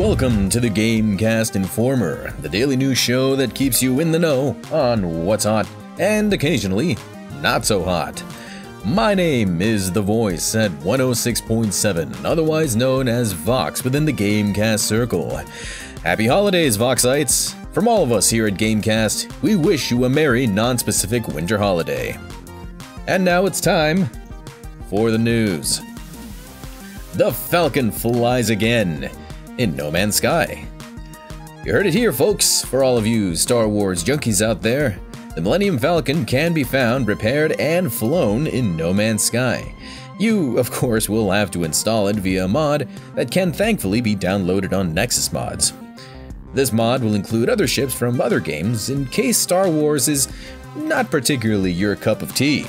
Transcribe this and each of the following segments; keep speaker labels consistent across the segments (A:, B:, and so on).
A: Welcome to the GameCast Informer, the daily news show that keeps you in the know on what's hot and occasionally not so hot. My name is The Voice at 106.7, otherwise known as Vox within the GameCast circle. Happy holidays, Voxites! From all of us here at GameCast, we wish you a merry, non-specific winter holiday. And now it's time for the news. The Falcon flies again in No Man's Sky. You heard it here, folks. For all of you Star Wars junkies out there, the Millennium Falcon can be found, repaired, and flown in No Man's Sky. You, of course, will have to install it via a mod that can thankfully be downloaded on Nexus Mods. This mod will include other ships from other games in case Star Wars is not particularly your cup of tea.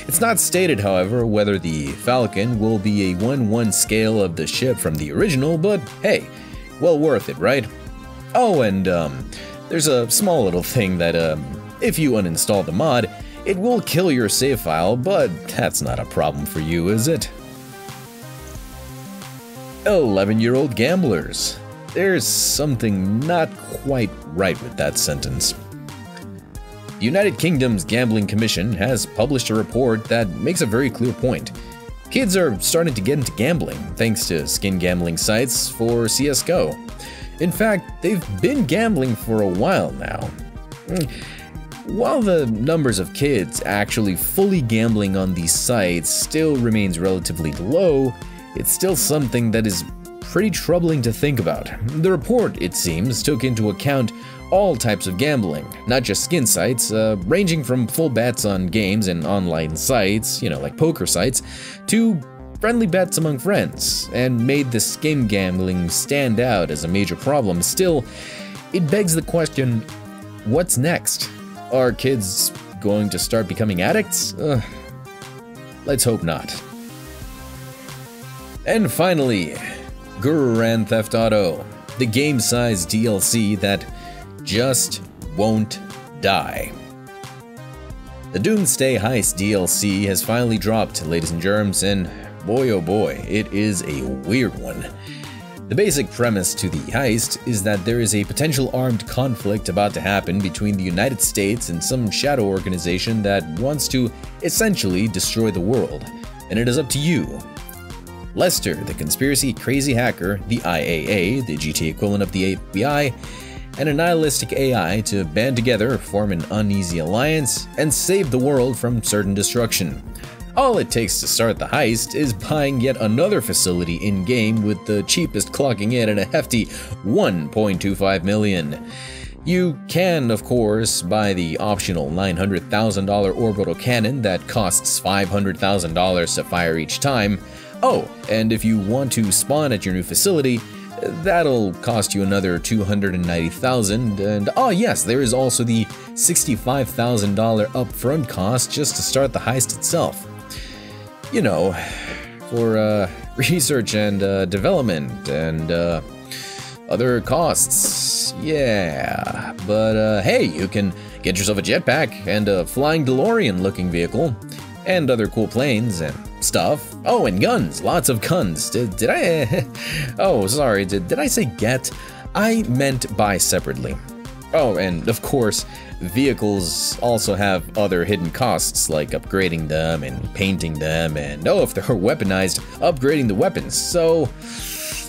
A: It's not stated, however, whether the Falcon will be a 1:1 scale of the ship from the original, but hey, well worth it, right? Oh, and there's a small little thing that if you uninstall the mod, it will kill your save file, but that's not a problem for you, is it? 11-year-old gamblers. There's something not quite right with that sentence. The United Kingdom's Gambling Commission has published a report that makes a very clear point. Kids are starting to get into gambling thanks to skin gambling sites for CSGO. In fact, they've been gambling for a while now. While the numbers of kids actually fully gambling on these sites still remains relatively low, it's still something that is pretty troubling to think about. The report, it seems, took into account all types of gambling, not just skin sites, ranging from full bets on games and online sites, like poker sites, to friendly bets among friends, and made the skin gambling stand out as a major problem. Still, it begs the question, what's next? Are kids going to start becoming addicts? Let's hope not. And finally, Grand Theft Auto, the game-sized DLC that just won't die. The Doomsday Heist DLC has finally dropped, ladies and germs, and boy oh boy, it is a weird one. The basic premise to the heist is that there is a potential armed conflict about to happen between the United States and some shadow organization that wants to essentially destroy the world, and it is up to you, Lester, the conspiracy crazy hacker, the IAA, the GTA equivalent of the FBI, and a nihilistic AI to band together, form an uneasy alliance, and save the world from certain destruction. All it takes to start the heist is buying yet another facility in-game, with the cheapest clocking in at a hefty $1.25 million. You can, of course, buy the optional $900,000 orbital cannon that costs $500,000 to fire each time. Oh, and if you want to spawn at your new facility, that'll cost you another $290,000, and oh yes, there is also the $65,000 upfront cost just to start the heist itself. For research and development and other costs. Yeah, but hey, you can get yourself a jetpack and a flying DeLorean-looking vehicle, and other cool planes and stuff. Oh, and guns, lots of guns. Did I? Oh, sorry, did I say get? I meant buy separately. Oh, and of course, vehicles also have other hidden costs like upgrading them and painting them, and oh, if they're weaponized, upgrading the weapons. So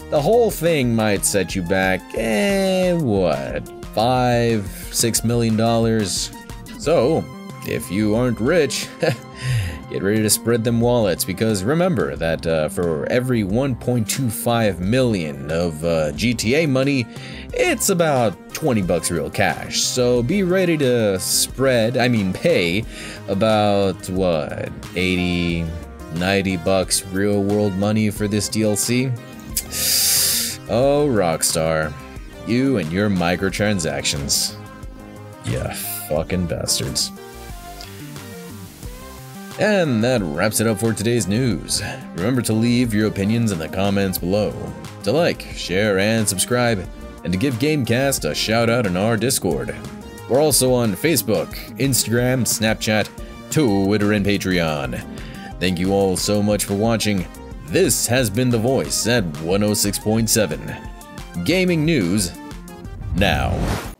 A: the whole thing might set you back, what, $5–6 million? So if you aren't rich, get ready to spread them wallets, because remember that for every 1.25 million of GTA money, it's about 20 bucks real cash. So be ready to pay about, what, 80, 90 bucks real world money for this DLC? Oh, Rockstar, you and your microtransactions. Yeah, fucking bastards. And that wraps it up for today's news. Remember to leave your opinions in the comments below, to like, share, and subscribe, and to give GameCast a shout out in our Discord. We're also on Facebook, Instagram, Snapchat, Twitter, and Patreon. Thank you all so much for watching. This has been The Voice at 106.7. gaming news now.